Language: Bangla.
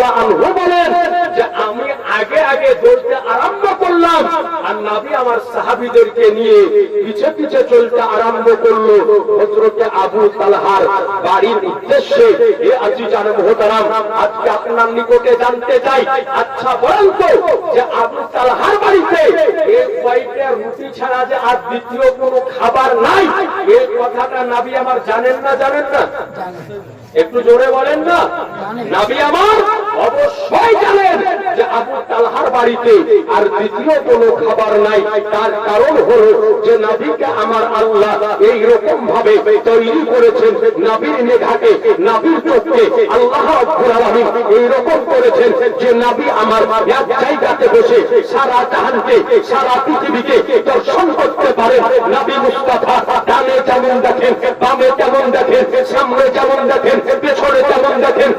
তাআলা আনহু বলেন যে আমি আগে আগে দৌড়তে আরম্ভ করলাম আর নবী আমার সাহাবীদেরকে নিয়ে পিছে পিছে চলতে আরম্ভ করলো হযরতে আবু তালহার বাড়ির উদ্দেশ্যে। এ আজিজান মুহতারাম, আজকে আপনার নিকটে জানতে চাই, আচ্ছা বলেন তো যে আবু তালহার বাড়িতে এই কয়টা রুটি ছাড়া যে আর দ্বিতীয় কোনো খাবার নাই, এই কথাটা নবী আমার জানেন না? জানেন না? একটু জোরে বলেন না। নবী আমার অবশ্যই জানেন যে আবু তালহার বাড়িতে আর দ্বিতীয় কোনো খাবার নাই। তার কারণ হলো যে নবীকে আমার আল্লাহ এই রকম ভাবে তৈরি করেছেন, নবীর মেধাকে, নবীর চোখকে আল্লাহ রাব্বুল আলামিন এই রকম করেছেন যে নবী আমার এক জায়গাতে বসে সারা জাহানকে, সারা পৃথিবীকে দর্শন করতে পারে। নবী মুস্তাফা ডানে যেমন দেখেন, বামে যেমন দেখেন, সামনে যেমন দেখেন, পেছনে যেমন দেখেন,